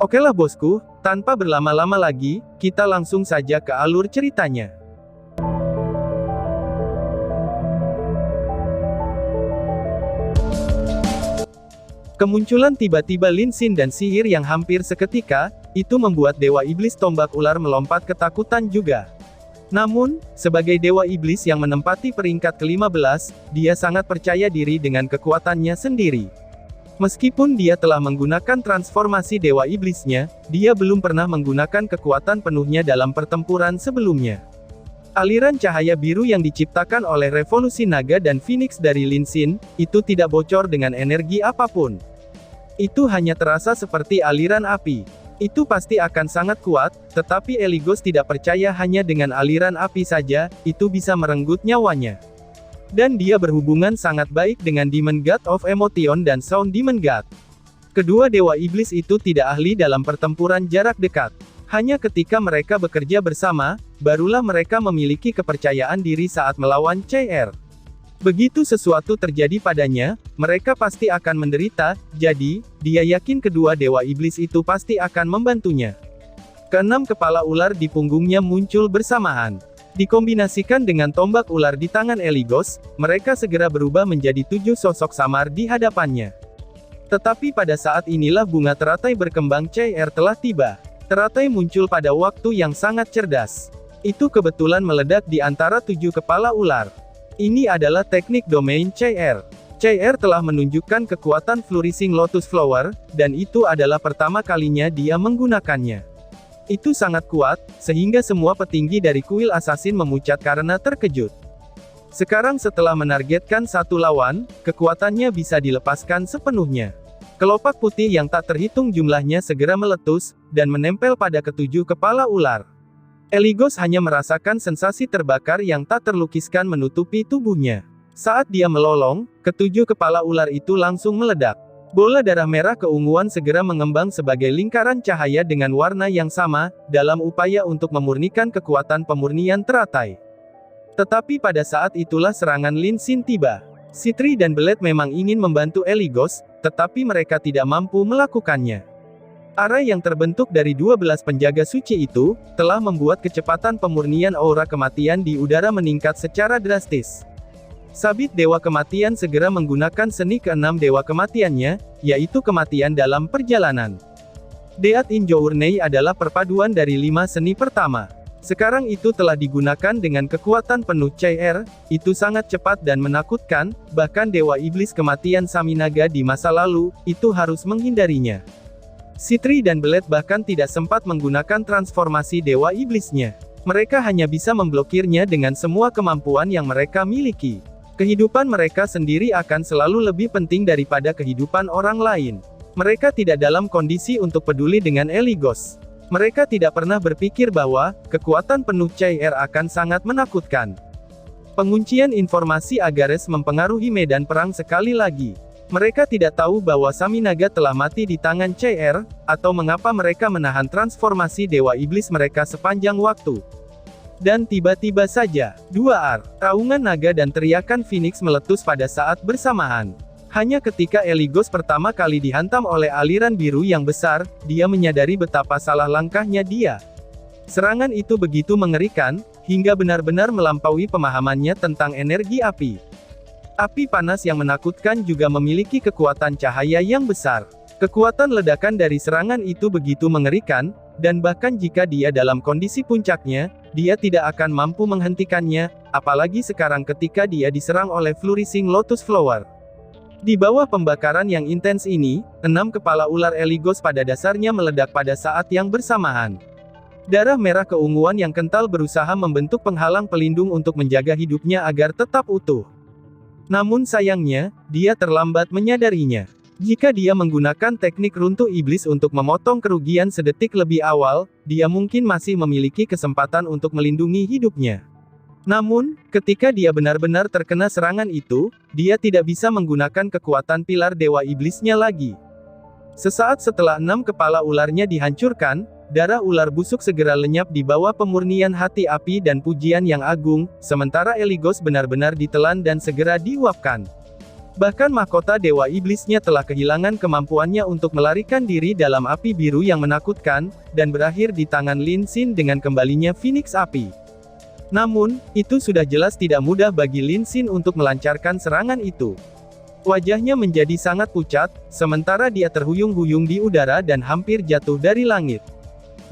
Okelah bosku, tanpa berlama-lama lagi, kita langsung saja ke alur ceritanya. Kemunculan tiba-tiba Lin Xin dan sihir yang hampir seketika, itu membuat Dewa Iblis Tombak Ular melompat ketakutan juga. Namun, sebagai Dewa Iblis yang menempati peringkat ke-15, dia sangat percaya diri dengan kekuatannya sendiri. Meskipun dia telah menggunakan transformasi Dewa Iblisnya, dia belum pernah menggunakan kekuatan penuhnya dalam pertempuran sebelumnya. Aliran cahaya biru yang diciptakan oleh revolusi naga dan Phoenix dari Lin Xin, itu tidak bocor dengan energi apapun. Itu hanya terasa seperti aliran api. Itu pasti akan sangat kuat, tetapi Eligos tidak percaya hanya dengan aliran api saja, itu bisa merenggut nyawanya. Dan dia berhubungan sangat baik dengan Demon God of Emotion dan Sound Demon God. Kedua Dewa Iblis itu tidak ahli dalam pertempuran jarak dekat. Hanya ketika mereka bekerja bersama, barulah mereka memiliki kepercayaan diri saat melawan CR. Begitu sesuatu terjadi padanya, mereka pasti akan menderita, jadi, dia yakin kedua Dewa Iblis itu pasti akan membantunya. Keenam kepala ular di punggungnya muncul bersamaan. Dikombinasikan dengan tombak ular di tangan Eligos, mereka segera berubah menjadi 7 sosok samar di hadapannya. Tetapi pada saat inilah bunga teratai berkembang CR telah tiba. Teratai muncul pada waktu yang sangat cerdas. Itu kebetulan meledak di antara 7 kepala ular. Ini adalah teknik domain CR. CR telah menunjukkan kekuatan Flourishing Lotus Flower, dan itu adalah pertama kalinya dia menggunakannya. Itu sangat kuat, sehingga semua petinggi dari kuil assassin memucat karena terkejut. Sekarang setelah menargetkan satu lawan, kekuatannya bisa dilepaskan sepenuhnya. Kelopak putih yang tak terhitung jumlahnya segera meletus, dan menempel pada ketujuh kepala ular. Eligos hanya merasakan sensasi terbakar yang tak terlukiskan menutupi tubuhnya. Saat dia melolong, ketujuh kepala ular itu langsung meledak. Bola darah merah keunguan segera mengembang sebagai lingkaran cahaya dengan warna yang sama, dalam upaya untuk memurnikan kekuatan pemurnian teratai. Tetapi pada saat itulah serangan Lin Xin tiba. Citri dan Belet memang ingin membantu Eligos, tetapi mereka tidak mampu melakukannya. Arai yang terbentuk dari 12 penjaga suci itu, telah membuat kecepatan pemurnian aura kematian di udara meningkat secara drastis. Sabit Dewa Kematian segera menggunakan seni ke-6 Dewa Kematiannya, yaitu kematian dalam perjalanan. Deat in Journey adalah perpaduan dari 5 seni pertama. Sekarang itu telah digunakan dengan kekuatan penuh CR, itu sangat cepat dan menakutkan, bahkan Dewa Iblis Kematian Saminaga di masa lalu, itu harus menghindarinya. Citri dan Belet bahkan tidak sempat menggunakan transformasi Dewa Iblisnya. Mereka hanya bisa memblokirnya dengan semua kemampuan yang mereka miliki. Kehidupan mereka sendiri akan selalu lebih penting daripada kehidupan orang lain. Mereka tidak dalam kondisi untuk peduli dengan Eligos. Mereka tidak pernah berpikir bahwa, kekuatan penuh CR akan sangat menakutkan. Penguncian informasi Agares mempengaruhi medan perang sekali lagi. Mereka tidak tahu bahwa Saminaga telah mati di tangan CR, atau mengapa mereka menahan transformasi Dewa Iblis mereka sepanjang waktu. Dan tiba-tiba saja, 2 raungan naga dan teriakan Phoenix meletus pada saat bersamaan. Hanya ketika Eligos pertama kali dihantam oleh aliran biru yang besar, dia menyadari betapa salah langkahnya dia. Serangan itu begitu mengerikan, hingga benar-benar melampaui pemahamannya tentang energi api. Api panas yang menakutkan juga memiliki kekuatan cahaya yang besar. Kekuatan ledakan dari serangan itu begitu mengerikan, dan bahkan jika dia dalam kondisi puncaknya, dia tidak akan mampu menghentikannya, apalagi sekarang ketika dia diserang oleh Flourishing Lotus Flower. Di bawah pembakaran yang intens ini, 6 kepala ular Eligos pada dasarnya meledak pada saat yang bersamaan. Darah merah keunguan yang kental berusaha membentuk penghalang pelindung untuk menjaga hidupnya agar tetap utuh. Namun sayangnya, dia terlambat menyadarinya. Jika dia menggunakan teknik runtuh iblis untuk memotong kerugian sedetik lebih awal, dia mungkin masih memiliki kesempatan untuk melindungi hidupnya. Namun, ketika dia benar-benar terkena serangan itu, dia tidak bisa menggunakan kekuatan pilar Dewa Iblisnya lagi. Sesaat setelah 6 kepala ularnya dihancurkan, darah ular busuk segera lenyap di bawah pemurnian hati api dan pujian yang agung, sementara Eligos benar-benar ditelan dan segera diuapkan. Bahkan mahkota Dewa Iblisnya telah kehilangan kemampuannya untuk melarikan diri dalam api biru yang menakutkan, dan berakhir di tangan Lin Xin dengan kembalinya Phoenix Api. Namun, itu sudah jelas tidak mudah bagi Lin Xin untuk melancarkan serangan itu. Wajahnya menjadi sangat pucat, sementara dia terhuyung-huyung di udara dan hampir jatuh dari langit.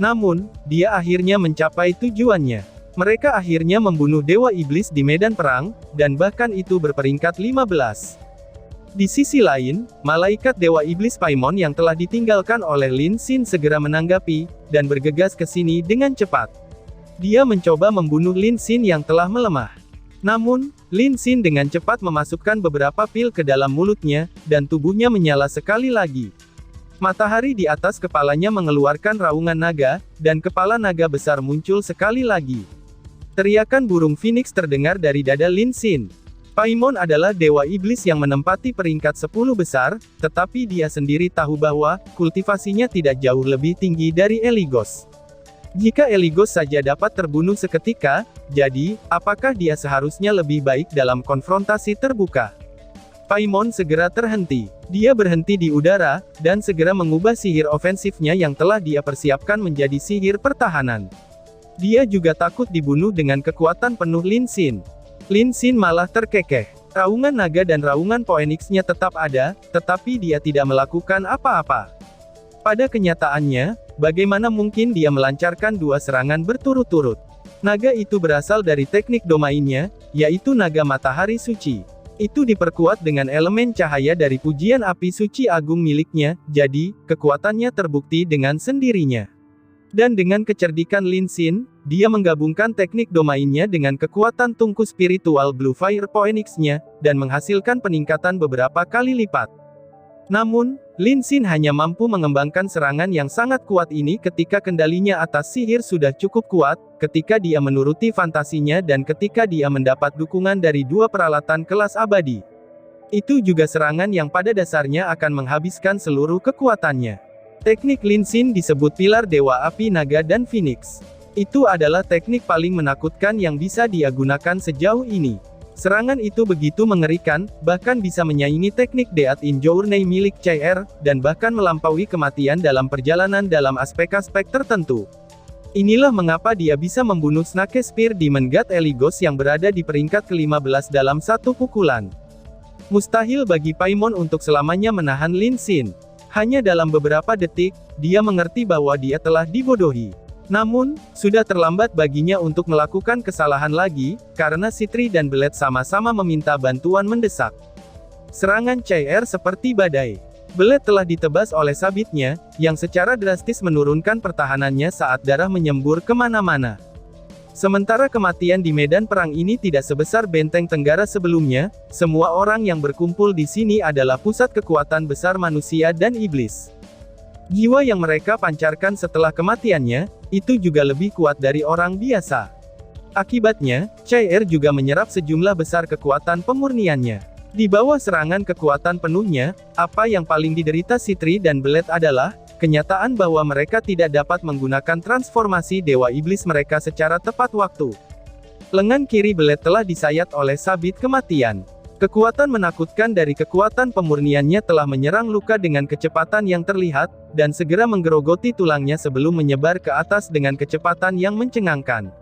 Namun, dia akhirnya mencapai tujuannya. Mereka akhirnya membunuh Dewa Iblis di medan perang, dan bahkan itu berperingkat 15. Di sisi lain, malaikat Dewa Iblis Paimon yang telah ditinggalkan oleh Lin Xin segera menanggapi, dan bergegas ke sini dengan cepat. Dia mencoba membunuh Lin Xin yang telah melemah. Namun, Lin Xin dengan cepat memasukkan beberapa pil ke dalam mulutnya, dan tubuhnya menyala sekali lagi. Matahari di atas kepalanya mengeluarkan raungan naga, dan kepala naga besar muncul sekali lagi. Teriakan burung Phoenix terdengar dari dada Lin Xin. Paimon adalah Dewa Iblis yang menempati peringkat 10 besar, tetapi dia sendiri tahu bahwa, kultivasinya tidak jauh lebih tinggi dari Eligos. Jika Eligos saja dapat terbunuh seketika, jadi, apakah dia seharusnya lebih baik dalam konfrontasi terbuka? Paimon segera terhenti. Dia berhenti di udara, dan segera mengubah sihir ofensifnya yang telah dia persiapkan menjadi sihir pertahanan. Dia juga takut dibunuh dengan kekuatan penuh Lin Xin. Lin Xin malah terkekeh. Raungan naga dan raungan Phoenix-nya tetap ada, tetapi dia tidak melakukan apa-apa. Pada kenyataannya, bagaimana mungkin dia melancarkan dua serangan berturut-turut? Naga itu berasal dari teknik domainnya, yaitu naga matahari suci. Itu diperkuat dengan elemen cahaya dari pujian api suci agung miliknya, jadi, kekuatannya terbukti dengan sendirinya. Dan dengan kecerdikan Lin Xin, dia menggabungkan teknik domainnya dengan kekuatan tungku spiritual Blue Fire Phoenix-nya, dan menghasilkan peningkatan beberapa kali lipat. Namun, Lin Xin hanya mampu mengembangkan serangan yang sangat kuat ini ketika kendalinya atas sihir sudah cukup kuat, ketika dia menuruti fantasinya dan ketika dia mendapat dukungan dari dua peralatan kelas abadi. Itu juga serangan yang pada dasarnya akan menghabiskan seluruh kekuatannya. Teknik Lin Xin disebut pilar Dewa Api Naga dan Phoenix. Itu adalah teknik paling menakutkan yang bisa dia gunakan sejauh ini. Serangan itu begitu mengerikan, bahkan bisa menyaingi teknik Death in Journey milik CR, dan bahkan melampaui kematian dalam perjalanan dalam aspek-aspek tertentu. Inilah mengapa dia bisa membunuh Snake Spear Demon God Eligos yang berada di peringkat ke-15 dalam satu pukulan. Mustahil bagi Paimon untuk selamanya menahan Lin Xin. Hanya dalam beberapa detik, dia mengerti bahwa dia telah dibodohi. Namun, sudah terlambat baginya untuk melakukan kesalahan lagi, karena Sitri dan Belet sama-sama meminta bantuan mendesak. Serangan CR seperti badai. Belet telah ditebas oleh sabitnya, yang secara drastis menurunkan pertahanannya saat darah menyembur kemana-mana. Sementara kematian di medan perang ini tidak sebesar benteng Tenggara sebelumnya, semua orang yang berkumpul di sini adalah pusat kekuatan besar manusia dan iblis. Jiwa yang mereka pancarkan setelah kematiannya, itu juga lebih kuat dari orang biasa. Akibatnya, CR juga menyerap sejumlah besar kekuatan pemurniannya. Di bawah serangan kekuatan penuhnya, apa yang paling diderita Sitri dan Belet adalah kenyataan bahwa mereka tidak dapat menggunakan transformasi Dewa Iblis mereka secara tepat waktu. Lengan kiri Belet telah disayat oleh sabit kematian. Kekuatan menakutkan dari kekuatan pemurniannya telah menyerang luka dengan kecepatan yang terlihat, dan segera menggerogoti tulangnya sebelum menyebar ke atas dengan kecepatan yang mencengangkan.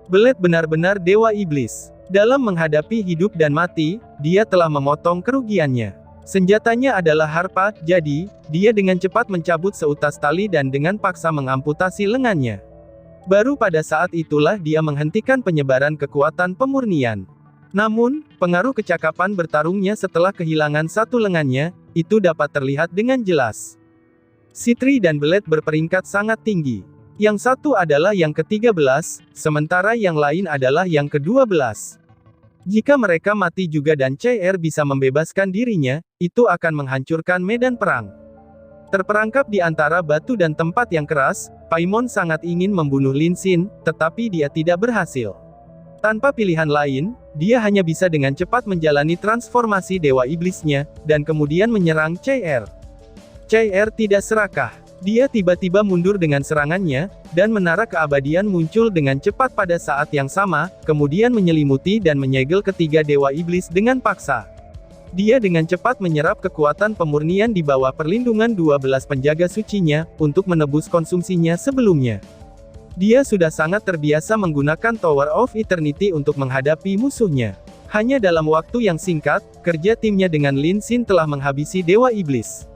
Belet benar-benar Dewa Iblis. Dalam menghadapi hidup dan mati, dia telah memotong kerugiannya. Senjatanya adalah harpa, jadi, dia dengan cepat mencabut seutas tali dan dengan paksa mengamputasi lengannya. Baru pada saat itulah dia menghentikan penyebaran kekuatan pemurnian. Namun, pengaruh kecakapan bertarungnya setelah kehilangan satu lengannya, itu dapat terlihat dengan jelas. Sitri dan Belet berperingkat sangat tinggi. Yang satu adalah yang ke-13, sementara yang lain adalah yang ke-12. Jika mereka mati juga dan CR bisa membebaskan dirinya, itu akan menghancurkan medan perang. Terperangkap di antara batu dan tempat yang keras, Paimon sangat ingin membunuh Lin Xin, tetapi dia tidak berhasil. Tanpa pilihan lain, dia hanya bisa dengan cepat menjalani transformasi Dewa Iblisnya, dan kemudian menyerang CR. CR tidak serakah. Dia tiba-tiba mundur dengan serangannya, dan menara keabadian muncul dengan cepat pada saat yang sama, kemudian menyelimuti dan menyegel ketiga Dewa Iblis dengan paksa. Dia dengan cepat menyerap kekuatan pemurnian di bawah perlindungan 12 penjaga sucinya, untuk menebus konsumsinya sebelumnya. Dia sudah sangat terbiasa menggunakan Tower of Eternity untuk menghadapi musuhnya. Hanya dalam waktu yang singkat, kerja timnya dengan Lin Xin telah menghabisi Dewa Iblis.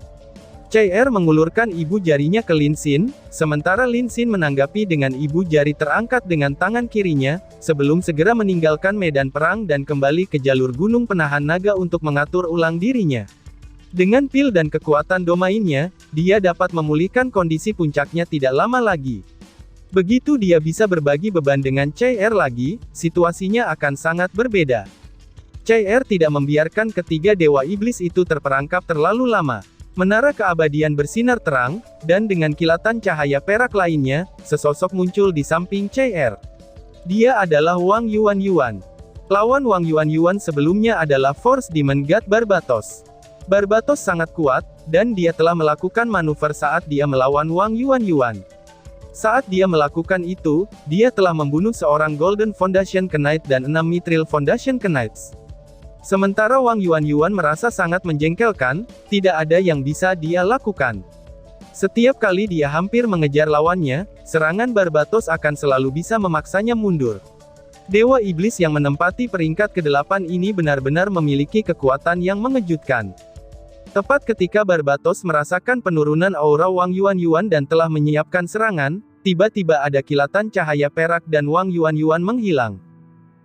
CR mengulurkan ibu jarinya ke Lin Xin, sementara Lin Xin menanggapi dengan ibu jari terangkat dengan tangan kirinya, sebelum segera meninggalkan medan perang dan kembali ke jalur gunung penahan naga untuk mengatur ulang dirinya. Dengan pil dan kekuatan domainnya, dia dapat memulihkan kondisi puncaknya tidak lama lagi. Begitu dia bisa berbagi beban dengan CR lagi, situasinya akan sangat berbeda. CR tidak membiarkan ketiga Dewa Iblis itu terperangkap terlalu lama. Menara keabadian bersinar terang, dan dengan kilatan cahaya perak lainnya, sesosok muncul di samping CR. Dia adalah Wang Yuan. Lawan Wang Yuan sebelumnya adalah Force Demon God Barbatos. Barbatos sangat kuat, dan dia telah melakukan manuver saat dia melawan Wang Yuan. Saat dia melakukan itu, dia telah membunuh seorang Golden Foundation Knight dan 6 Mithril Foundation Knights. Sementara Wang Yuan merasa sangat menjengkelkan, tidak ada yang bisa dia lakukan. Setiap kali dia hampir mengejar lawannya, serangan Barbatos akan selalu bisa memaksanya mundur. Dewa Iblis yang menempati peringkat ke-8 ini benar-benar memiliki kekuatan yang mengejutkan. Tepat ketika Barbatos merasakan penurunan aura Wang Yuan dan telah menyiapkan serangan, tiba-tiba ada kilatan cahaya perak dan Wang Yuan menghilang.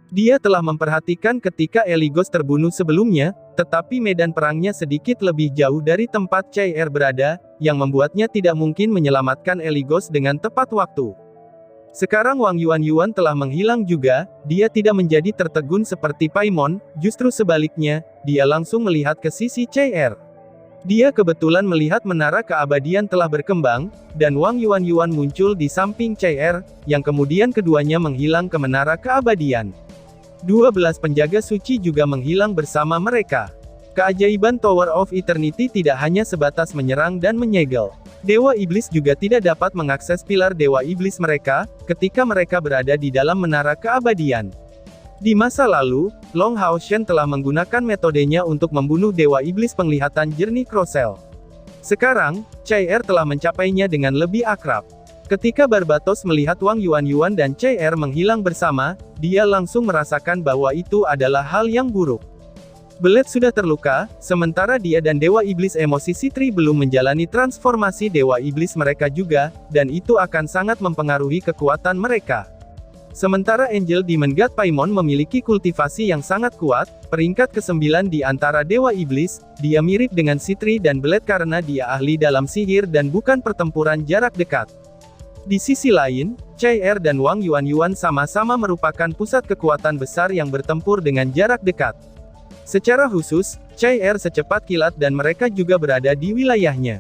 Dia telah memperhatikan ketika Eligos terbunuh sebelumnya, tetapi medan perangnya sedikit lebih jauh dari tempat CR berada, yang membuatnya tidak mungkin menyelamatkan Eligos dengan tepat waktu. Sekarang Wang Yuan telah menghilang juga, dia tidak menjadi tertegun seperti Paimon, justru sebaliknya, dia langsung melihat ke sisi CR. Dia kebetulan melihat menara keabadian telah berkembang, dan Wang Yuan muncul di samping CR, yang kemudian keduanya menghilang ke menara keabadian. 12 penjaga suci juga menghilang bersama mereka. Keajaiban Tower of Eternity tidak hanya sebatas menyerang dan menyegel. Dewa Iblis juga tidak dapat mengakses pilar Dewa Iblis mereka, ketika mereka berada di dalam menara keabadian. Di masa lalu, Long Hao Shen telah menggunakan metodenya untuk membunuh Dewa Iblis penglihatan jernih Crossel. Sekarang, CR telah mencapainya dengan lebih akrab. Ketika Barbatos melihat Wang Yuan dan CR menghilang bersama, dia langsung merasakan bahwa itu adalah hal yang buruk. Belet sudah terluka, sementara dia dan Dewa Iblis Emosi Sitri belum menjalani transformasi Dewa Iblis mereka juga, dan itu akan sangat mempengaruhi kekuatan mereka. Sementara Angel Demon God Paimon memiliki kultivasi yang sangat kuat, peringkat ke-9 di antara Dewa Iblis, dia mirip dengan Sitri dan Belet karena dia ahli dalam sihir dan bukan pertempuran jarak dekat. Di sisi lain, CR dan Wang Yuan sama-sama merupakan pusat kekuatan besar yang bertempur dengan jarak dekat. Secara khusus, CR secepat kilat dan mereka juga berada di wilayahnya.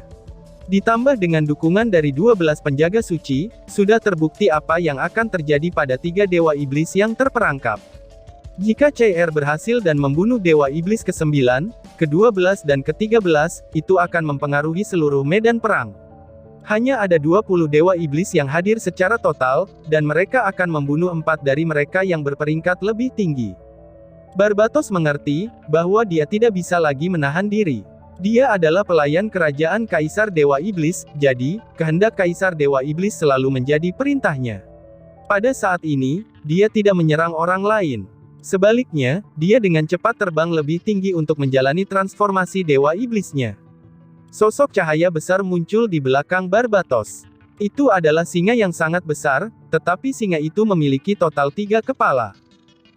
Ditambah dengan dukungan dari 12 penjaga suci, sudah terbukti apa yang akan terjadi pada 3 Dewa Iblis yang terperangkap. Jika CR berhasil dan membunuh Dewa Iblis ke-9, ke-12 dan ke-13, itu akan mempengaruhi seluruh medan perang. Hanya ada 20 Dewa Iblis yang hadir secara total, dan mereka akan membunuh 4 dari mereka yang berperingkat lebih tinggi. Barbatos mengerti, bahwa dia tidak bisa lagi menahan diri. Dia adalah pelayan kerajaan Kaisar Dewa Iblis, jadi, kehendak Kaisar Dewa Iblis selalu menjadi perintahnya. Pada saat ini, dia tidak menyerang orang lain. Sebaliknya, dia dengan cepat terbang lebih tinggi untuk menjalani transformasi Dewa Iblisnya. Sosok cahaya besar muncul di belakang Barbatos. Itu adalah singa yang sangat besar, tetapi singa itu memiliki total 3 kepala.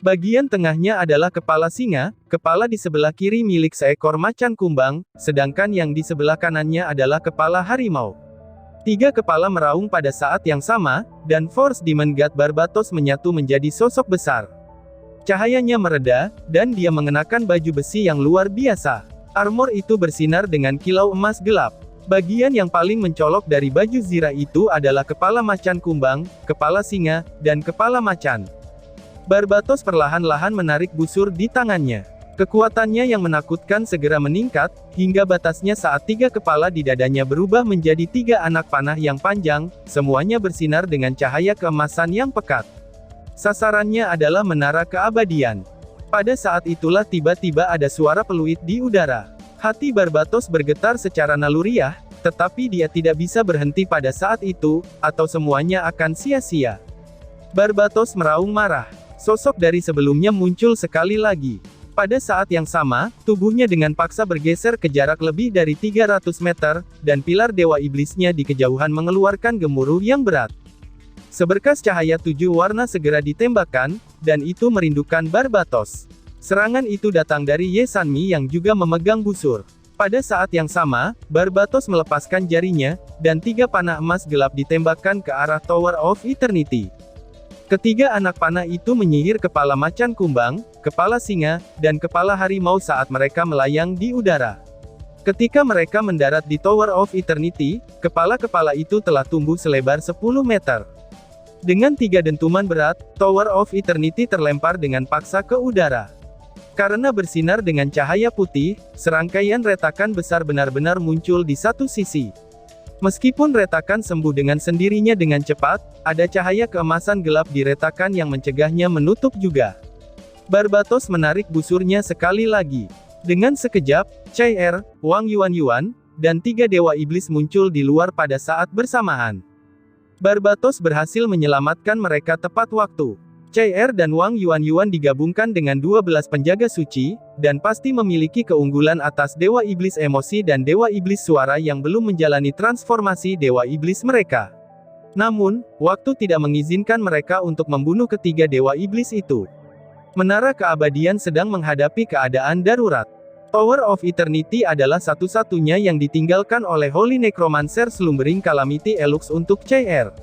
Bagian tengahnya adalah kepala singa, kepala di sebelah kiri milik seekor macan kumbang, sedangkan yang di sebelah kanannya adalah kepala harimau. 3 kepala meraung pada saat yang sama, dan Force Demon God Barbatos menyatu menjadi sosok besar. Cahayanya mereda, dan dia mengenakan baju besi yang luar biasa. Armor itu bersinar dengan kilau emas gelap. Bagian yang paling mencolok dari baju Zira itu adalah kepala macan kumbang, kepala singa, dan kepala macan. Barbatos perlahan-lahan menarik busur di tangannya. Kekuatannya yang menakutkan segera meningkat, hingga batasnya saat 3 kepala di dadanya berubah menjadi 3 anak panah yang panjang, semuanya bersinar dengan cahaya keemasan yang pekat. Sasarannya adalah menara keabadian. Pada saat itulah tiba-tiba ada suara peluit di udara. Hati Barbatos bergetar secara naluriah, tetapi dia tidak bisa berhenti pada saat itu, atau semuanya akan sia-sia. Barbatos meraung marah. Sosok dari sebelumnya muncul sekali lagi. Pada saat yang sama, tubuhnya dengan paksa bergeser ke jarak lebih dari 300 meter, dan pilar Dewa Iblisnya di kejauhan mengeluarkan gemuruh yang berat. Seberkas cahaya 7 warna segera ditembakkan, dan itu merindukan Barbatos. Serangan itu datang dari Ye Sanmi yang juga memegang busur. Pada saat yang sama, Barbatos melepaskan jarinya, dan 3 panah emas gelap ditembakkan ke arah Tower of Eternity. Ketiga anak panah itu menyihir kepala macan kumbang, kepala singa, dan kepala harimau saat mereka melayang di udara. Ketika mereka mendarat di Tower of Eternity, kepala-kepala itu telah tumbuh selebar 10 meter. Dengan 3 dentuman berat, Tower of Eternity terlempar dengan paksa ke udara. Karena bersinar dengan cahaya putih, serangkaian retakan besar benar-benar muncul di satu sisi. Meskipun retakan sembuh dengan sendirinya dengan cepat, ada cahaya keemasan gelap di retakan yang mencegahnya menutup juga. Barbatos menarik busurnya sekali lagi. Dengan sekejap, Chai Er, Wang Yuan, dan 3 dewa iblis muncul di luar pada saat bersamaan. Barbatos berhasil menyelamatkan mereka tepat waktu. Chai Er dan Wang Yuan digabungkan dengan 12 penjaga suci, dan pasti memiliki keunggulan atas Dewa Iblis Emosi dan Dewa Iblis Suara yang belum menjalani transformasi Dewa Iblis mereka. Namun, waktu tidak mengizinkan mereka untuk membunuh ketiga Dewa Iblis itu. Menara Keabadian sedang menghadapi keadaan darurat. Tower of Eternity adalah satu-satunya yang ditinggalkan oleh Holy Necromancer Slumbering Calamity Elux untuk Chai Er.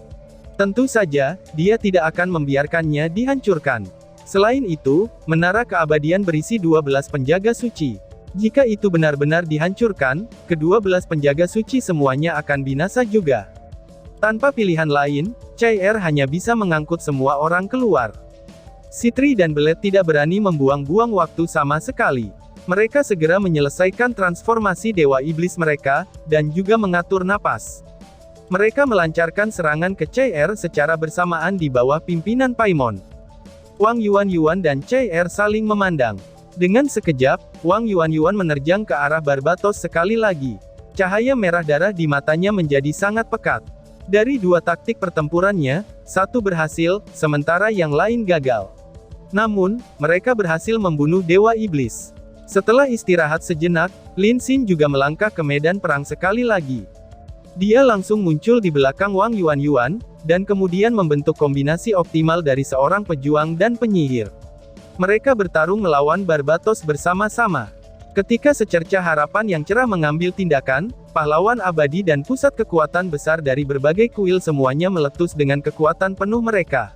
Tentu saja, dia tidak akan membiarkannya dihancurkan. Selain itu, Menara Keabadian berisi 12 penjaga suci. Jika itu benar-benar dihancurkan, ke-12 penjaga suci semuanya akan binasa juga. Tanpa pilihan lain, Chai Er hanya bisa mengangkut semua orang keluar. Sitri dan Belet tidak berani membuang-buang waktu sama sekali. Mereka segera menyelesaikan transformasi Dewa Iblis mereka, dan juga mengatur napas. Mereka melancarkan serangan ke Chai Er secara bersamaan di bawah pimpinan Paimon. Wang Yuan dan Chai Er saling memandang. Dengan sekejap, Wang Yuan menerjang ke arah Barbatos sekali lagi. Cahaya merah darah di matanya menjadi sangat pekat. Dari 2 taktik pertempurannya, 1 berhasil, sementara yang lain gagal. Namun, mereka berhasil membunuh Dewa Iblis. Setelah istirahat sejenak, Lin Xin juga melangkah ke medan perang sekali lagi. Dia langsung muncul di belakang Wang Yuan, dan kemudian membentuk kombinasi optimal dari seorang pejuang dan penyihir. Mereka bertarung melawan Barbatos bersama-sama. Ketika secercah harapan yang cerah mengambil tindakan, pahlawan abadi dan pusat kekuatan besar dari berbagai kuil semuanya meletus dengan kekuatan penuh mereka.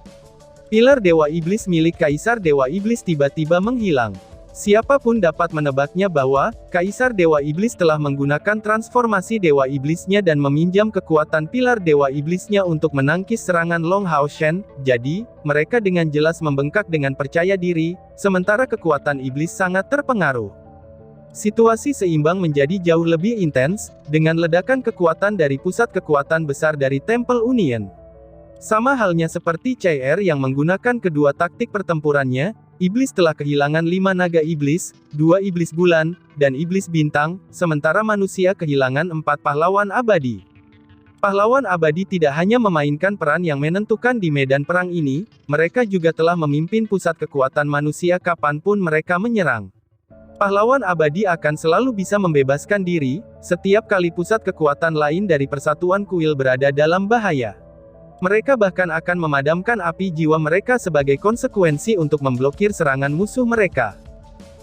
Pilar Dewa Iblis milik Kaisar Dewa Iblis tiba-tiba menghilang. Siapapun dapat menebaknya bahwa, Kaisar Dewa Iblis telah menggunakan transformasi Dewa Iblisnya dan meminjam kekuatan pilar Dewa Iblisnya untuk menangkis serangan Long Hao Shen, jadi, mereka dengan jelas membengkak dengan percaya diri, sementara kekuatan Iblis sangat terpengaruh. Situasi seimbang menjadi jauh lebih intens, dengan ledakan kekuatan dari pusat kekuatan besar dari Temple Union. Sama halnya seperti Chai Er yang menggunakan kedua taktik pertempurannya, Iblis telah kehilangan 5 naga iblis, 2 iblis bulan, dan iblis bintang, sementara manusia kehilangan 4 pahlawan abadi. Pahlawan abadi tidak hanya memainkan peran yang menentukan di medan perang ini, mereka juga telah memimpin pusat kekuatan manusia kapanpun mereka menyerang. Pahlawan abadi akan selalu bisa membebaskan diri, setiap kali pusat kekuatan lain dari persatuan kuil berada dalam bahaya. Mereka bahkan akan memadamkan api jiwa mereka sebagai konsekuensi untuk memblokir serangan musuh mereka.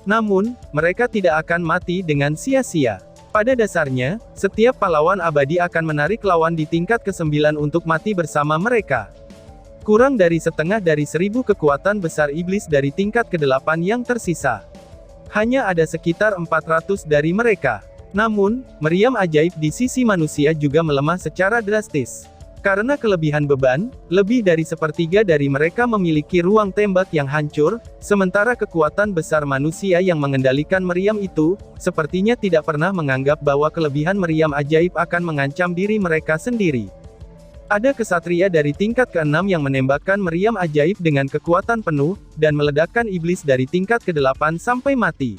Namun, mereka tidak akan mati dengan sia-sia. Pada dasarnya, setiap pahlawan abadi akan menarik lawan di tingkat ke-9 untuk mati bersama mereka. Kurang dari setengah dari 1000 kekuatan besar iblis dari tingkat ke-8 yang tersisa. Hanya ada sekitar 400 dari mereka. Namun, meriam ajaib di sisi manusia juga melemah secara drastis. Karena kelebihan beban, lebih dari sepertiga dari mereka memiliki ruang tembak yang hancur, sementara kekuatan besar manusia yang mengendalikan meriam itu, sepertinya tidak pernah menganggap bahwa kelebihan meriam ajaib akan mengancam diri mereka sendiri. Ada kesatria dari tingkat ke-6 yang menembakkan meriam ajaib dengan kekuatan penuh, dan meledakkan iblis dari tingkat ke-8 sampai mati.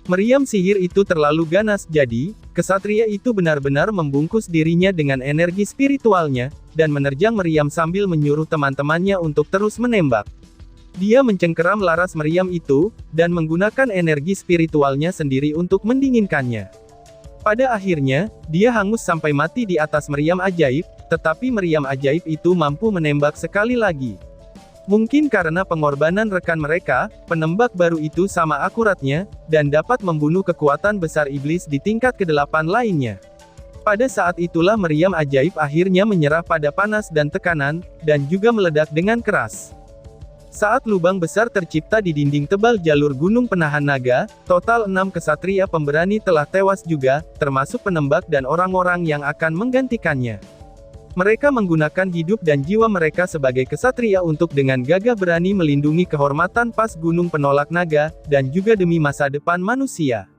Meriam sihir itu terlalu ganas, jadi, kesatria itu benar-benar membungkus dirinya dengan energi spiritualnya, dan menerjang meriam sambil menyuruh teman-temannya untuk terus menembak. Dia mencengkeram laras meriam itu, dan menggunakan energi spiritualnya sendiri untuk mendinginkannya. Pada akhirnya, dia hangus sampai mati di atas meriam ajaib, tetapi meriam ajaib itu mampu menembak sekali lagi. Mungkin karena pengorbanan rekan mereka, penembak baru itu sama akuratnya, dan dapat membunuh kekuatan besar iblis di tingkat ke-8 lainnya. Pada saat itulah meriam ajaib akhirnya menyerah pada panas dan tekanan, dan juga meledak dengan keras. Saat lubang besar tercipta di dinding tebal jalur gunung penahan naga, total 6 kesatria pemberani telah tewas juga, termasuk penembak dan orang-orang yang akan menggantikannya. Mereka menggunakan hidup dan jiwa mereka sebagai kesatria untuk dengan gagah berani melindungi kehormatan pas gunung penolak naga, dan juga demi masa depan manusia.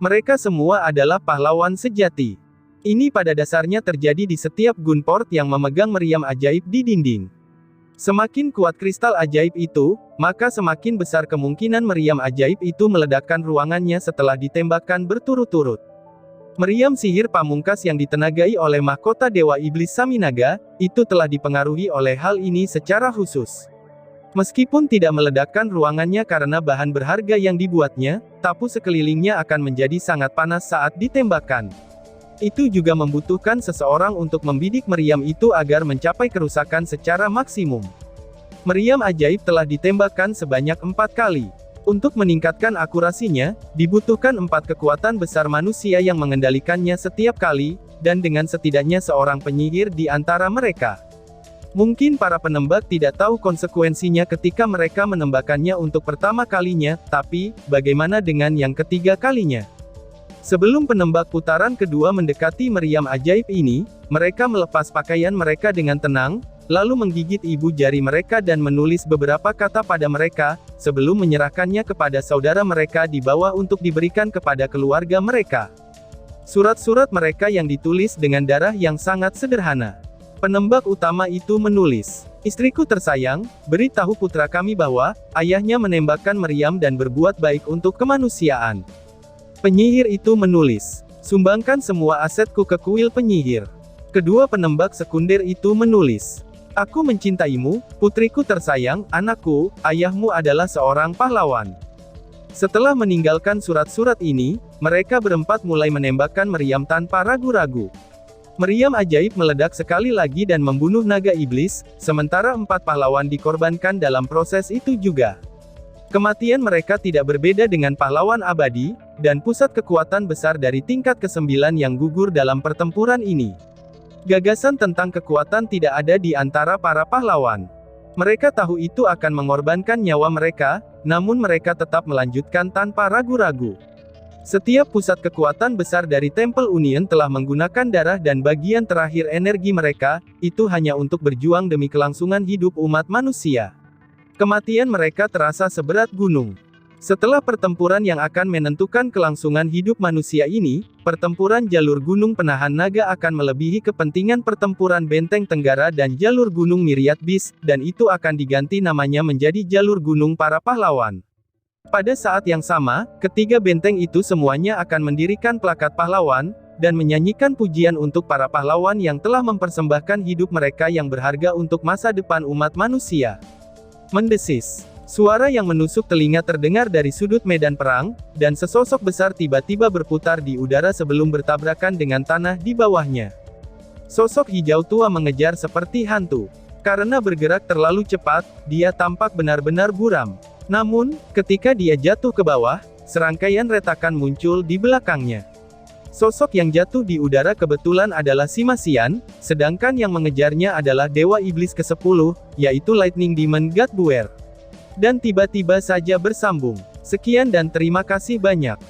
Mereka semua adalah pahlawan sejati. Ini pada dasarnya terjadi di setiap gunport yang memegang meriam ajaib di dinding. Semakin kuat kristal ajaib itu, maka semakin besar kemungkinan meriam ajaib itu meledakkan ruangannya setelah ditembakkan berturut-turut. Meriam sihir pamungkas yang ditenagai oleh mahkota Dewa Iblis Saminaga, itu telah dipengaruhi oleh hal ini secara khusus. Meskipun tidak meledakkan ruangannya karena bahan berharga yang dibuatnya, tapu sekelilingnya akan menjadi sangat panas saat ditembakkan. Itu juga membutuhkan seseorang untuk membidik meriam itu agar mencapai kerusakan secara maksimum. Meriam ajaib telah ditembakkan sebanyak 4 kali. Untuk meningkatkan akurasinya, dibutuhkan 4 kekuatan besar manusia yang mengendalikannya setiap kali, dan dengan setidaknya seorang penyihir di antara mereka. Mungkin para penembak tidak tahu konsekuensinya ketika mereka menembakkannya untuk pertama kalinya, tapi, bagaimana dengan yang ketiga kalinya? Sebelum penembak putaran kedua mendekati meriam ajaib ini, mereka melepas pakaian mereka dengan tenang, lalu menggigit ibu jari mereka dan menulis beberapa kata pada mereka, sebelum menyerahkannya kepada saudara mereka di bawah untuk diberikan kepada keluarga mereka. Surat-surat mereka yang ditulis dengan darah yang sangat sederhana. Penembak utama itu menulis, "Istriku tersayang, beritahu putra kami bahwa, ayahnya menembakkan meriam dan berbuat baik untuk kemanusiaan." Penyihir itu menulis, "Sumbangkan semua asetku ke kuil penyihir." Kedua penembak sekunder itu menulis, "Aku mencintaimu, putriku tersayang, anakku, ayahmu adalah seorang pahlawan." Setelah meninggalkan surat-surat ini, mereka berempat mulai menembakkan meriam tanpa ragu-ragu. Meriam ajaib meledak sekali lagi dan membunuh naga iblis, sementara 4 pahlawan dikorbankan dalam proses itu juga. Kematian mereka tidak berbeda dengan pahlawan abadi, dan pusat kekuatan besar dari tingkat ke-9 yang gugur dalam pertempuran ini. Gagasan tentang kekuatan tidak ada di antara para pahlawan. Mereka tahu itu akan mengorbankan nyawa mereka, namun mereka tetap melanjutkan tanpa ragu-ragu. Setiap pusat kekuatan besar dari Temple Union telah menggunakan darah dan bagian terakhir energi mereka, itu hanya untuk berjuang demi kelangsungan hidup umat manusia. Kematian mereka terasa seberat gunung. Setelah pertempuran yang akan menentukan kelangsungan hidup manusia ini, pertempuran jalur gunung penahan naga akan melebihi kepentingan pertempuran benteng Tenggara dan jalur gunung Myriad Beast, dan itu akan diganti namanya menjadi jalur gunung para pahlawan. Pada saat yang sama, ketiga benteng itu semuanya akan mendirikan plakat pahlawan, dan menyanyikan pujian untuk para pahlawan yang telah mempersembahkan hidup mereka yang berharga untuk masa depan umat manusia. Mendesis. Suara yang menusuk telinga terdengar dari sudut medan perang, dan sesosok besar tiba-tiba berputar di udara sebelum bertabrakan dengan tanah di bawahnya. Sosok hijau tua mengejar seperti hantu. Karena bergerak terlalu cepat, dia tampak benar-benar buram. Namun, ketika dia jatuh ke bawah, serangkaian retakan muncul di belakangnya. Sosok yang jatuh di udara kebetulan adalah Simasian, sedangkan yang mengejarnya adalah Dewa Iblis ke-10, yaitu Lightning Demon God Buer. Dan tiba-tiba saja bersambung. Sekian dan terima kasih banyak.